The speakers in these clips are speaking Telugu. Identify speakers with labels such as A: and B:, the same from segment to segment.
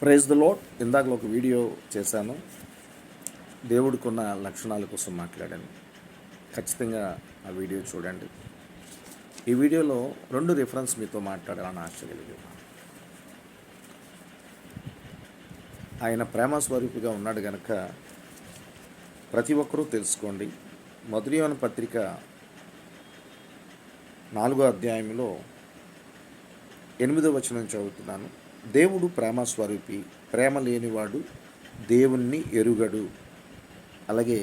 A: Praise the lord. ఇందాక ఒక వీడియో చేశాను, దేవుడికి ఉన్న లక్షణాల కోసం మాట్లాడాను. ఖచ్చితంగా ఆ వీడియో చూడండి. ఈ వీడియోలో 2 రిఫరెన్స్ మీతో మాట్లాడాలని ఆశ కలిగి ఉన్నాను. ఆయన ప్రేమ స్వరూపిగా ఉన్నాడు గనక ప్రతి ఒక్కరూ తెలుసుకోండి. మొదటి యోహాను పత్రిక 4వ అధ్యాయంలో 8వ వచనం చదువుతున్నాను. దేవుడు ప్రేమ స్వరూపి, ప్రేమ లేనివాడు దేవుణ్ణి ఎరుగడు. అలాగే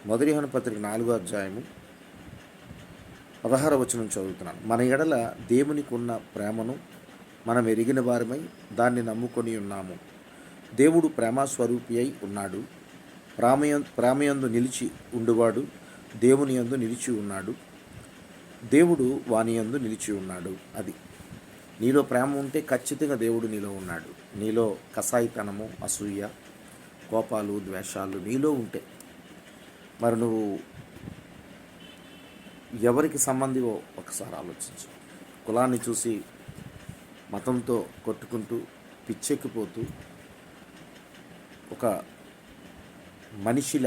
A: మొదటి యోహాను పత్రిక 4వ అధ్యాయము 16వ వచనం చదువుతున్నాను. మన ఎడల దేవునికి ఉన్న ప్రేమను మనం ఎరిగిన వారమై దాన్ని నమ్ముకొని ఉన్నాము. దేవుడు ప్రేమ స్వరూపి అయి ఉన్నాడు. ప్రేమయందు నిలిచి ఉండువాడు దేవుని యందు నిలిచి ఉన్నాడు, దేవుడు వాని యందు నిలిచి ఉన్నాడు. అది నీలో ప్రేమ ఉంటే ఖచ్చితంగా దేవుడు నీలో ఉన్నాడు. నీలో కసాయితనము, అసూయ, కోపాలు, ద్వేషాలు నీలో ఉంటే మరి నువ్వు ఎవరికి సంబంధివో ఒకసారి ఆలోచించు. కులాన్ని చూసి మతంతో కొట్టుకుంటూ పిచ్చెక్కిపోతూ ఒక మనిషి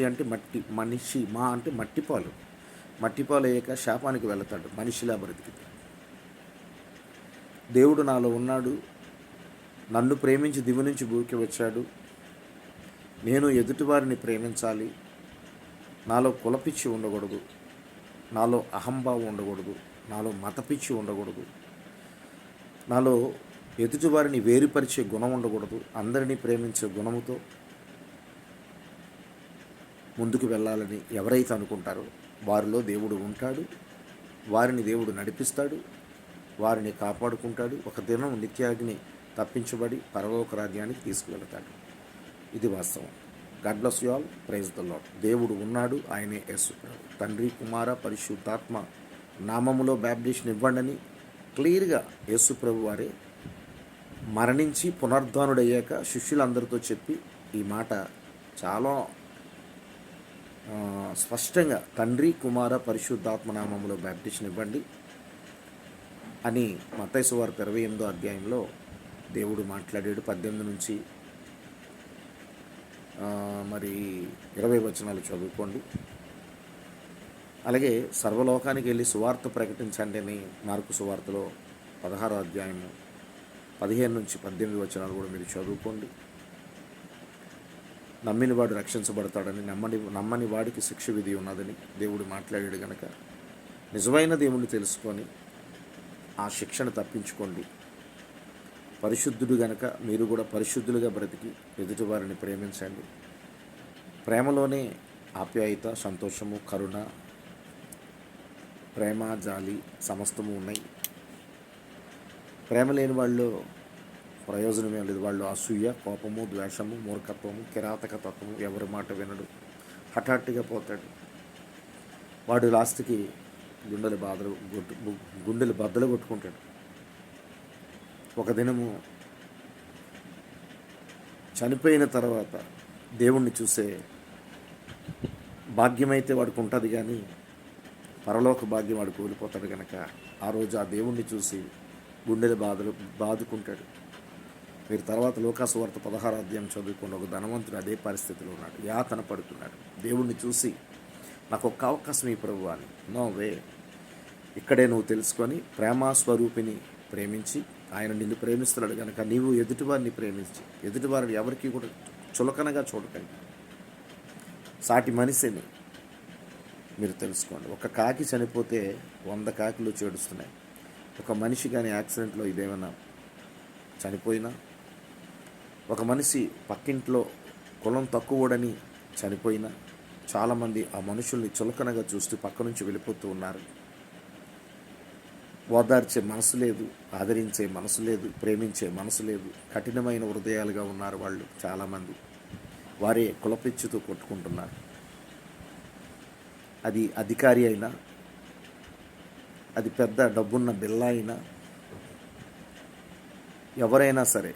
A: అంటే మనిషి అంటే మట్టిపాలు అయ్యాక శాపానికి వెళతాడు. మనిషిలా బ్రతికితే దేవుడు నాలో ఉన్నాడు, నన్ను ప్రేమించి దివి నుంచి భూమికి వచ్చాడు, నేను ఎదుటివారిని ప్రేమించాలి, నాలో కులపిచ్చి ఉండకూడదు, నాలో అహంభావం ఉండకూడదు, నాలో మతపిచ్చి ఉండకూడదు, నాలో ఎదుటివారిని వేరుపరిచే గుణం ఉండకూడదు, అందరినీ ప్రేమించే గుణముతో ముందుకు వెళ్ళాలని ఎవరైతే అనుకుంటారో వారిలో దేవుడు ఉంటాడు. వారిని దేవుడు నడిపిస్తాడు, వారిని కాపాడుకుంటాడు. ఒక దినం నిత్యాగ్ని తప్పించబడి పరలోక రాజ్యానికి తీసుకువెళతాడు. ఇది వాస్తవం. God bless you all. Praise the Lord. దేవుడు ఉన్నాడు, ఆయనే యేసు ప్రభు. తండ్రి, కుమార, పరిశుద్ధాత్మ నామములో బ్యాప్టిషన్ ఇవ్వండి క్లియర్గా యేసు ప్రభు వారే మరణించి పునరుద్ధానుడయ్యాక శిష్యులందరితో చెప్పి ఈ మాట చాలా స్పష్టంగా తండ్రి, కుమార, పరిశుద్ధాత్మ నామములో బ్యాప్టిషన్ ఇవ్వండి అని మత్తయి సువార్త 28వ అధ్యాయంలో దేవుడు మాట్లాడాడు. 18 నుంచి మరి 20 వచనాలు చదువుకోండి. అలాగే సర్వలోకానికి వెళ్ళి సువార్త ప్రకటించండి అని మార్కు సువార్తలో 16వ అధ్యాయము 15 నుంచి 18 వచనాలు కూడా మీరు చదువుకోండి. నమ్మిన వాడు రక్షించబడతాడని, నమ్మని వాడికి శిక్ష విధి ఉన్నదని దేవుడు మాట్లాడాడు గనక నిజమైన దేవుణ్ణి తెలుసుకొని ఆ శిక్షను తప్పించుకోండి. పరిశుద్ధుడు గనక మీరు కూడా పరిశుద్ధులుగా బ్రతికి ఎదుటివారిని ప్రేమించండి. ప్రేమలోనే ఆప్యాయత, సంతోషము, కరుణ, ప్రేమ, జాలి సమస్తము ఉన్నాయి. ప్రేమ లేని వాళ్ళు ప్రయోజనమే లేదు. వాళ్ళు అసూయ, కోపము, ద్వేషము, మూర్ఖత్వము, కిరాతకత్వము, ఎవరి మాట వినడు, హఠాత్తుగా పోతాడు. వాడు లాస్ట్కి గుండెలు బద్దలు కొట్టుకుంటాడు. ఒక దినము చనిపోయిన తర్వాత దేవుణ్ణి చూసే భాగ్యమైతే వాడికి ఉంటుంది, కానీ పరలోక భాగ్యం వాడు కోల్పోతాడు కనుక ఆ రోజు ఆ దేవుణ్ణి చూసి గుండెలు బాదుకుంటాడు. మీరు తర్వాత లూకాసు వార్త 16వ అధ్యాయం చదువుకున్న ఒక ధనవంతుడు అదే పరిస్థితిలో ఉన్నాడు, యాతన పడుతున్నాడు. దేవుణ్ణి చూసి నాకు ఒక్క అవకాశం ఈ ప్రభువా అని. No way. ఇక్కడే నువ్వు తెలుసుకొని ప్రేమ స్వరూపిని ప్రేమించి ఆయన నిన్ను ప్రేమిస్తున్నాడు కనుక నీవు ఎదుటివారిని ప్రేమించి ఎదుటివారిని ఎవరికి కూడా చులకనగా చూడకండి. సాటి మనిషిని మీరు తెలుసుకోండి. ఒక కాకి చనిపోతే 100 కాకిలు చేడుస్తున్నాయి. ఒక మనిషి కానీ యాక్సిడెంట్లో ఇదేమైనా చనిపోయినా, ఒక మనిషి పక్కింట్లో కులం తక్కువడని చనిపోయినా చాలామంది ఆ మనుషుల్ని చులకనగా చూస్తూ పక్క నుంచి వెళ్ళిపోతూ ఉన్నారు. ఓదార్చే మనసు లేదు, ఆదరించే మనసు లేదు, ప్రేమించే మనసు లేదు. కఠినమైన హృదయాలుగా ఉన్నారు వాళ్ళు చాలామంది. వారే కులపిచ్చుతూ కొట్టుకుంటున్నారు. అది అధికారి అయినా, అది పెద్ద డబ్బున్న బిల్ల అయినా, ఎవరైనా సరే,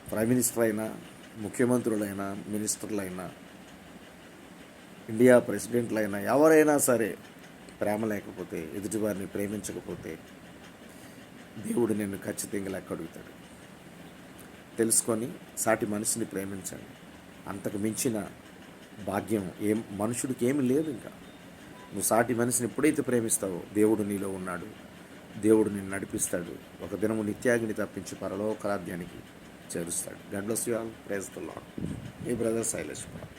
A: ప్రైమ్ మినిస్టర్ అయినా, ముఖ్యమంత్రులైనా, మినిస్టర్లైనా, ఇండియా ప్రెసిడెంట్లైనా, ఎవరైనా సరే ప్రేమ లేకపోతే, ఎదుటివారిని ప్రేమించకపోతే దేవుడు నిన్ను ఖచ్చితంగా లెక్క అడుగుతాడు. తెలుసుకొని సాటి మనిషిని ప్రేమించండి. అంతకు మించిన భాగ్యం మనుషుడికి ఏమి లేదు. ఇంకా నువ్వు సాటి మనిషిని ఎప్పుడైతే ప్రేమిస్తావో దేవుడు నీలో ఉన్నాడు, దేవుడు నిన్ను నడిపిస్తాడు. ఒక దినము నిత్యాగ్ని తప్పించి పరలోక రాజ్యానికి చేరుస్తాడు. God bless you all. Praise the Lord. మీ బ్రదర్ శైలేష్ కుమార్.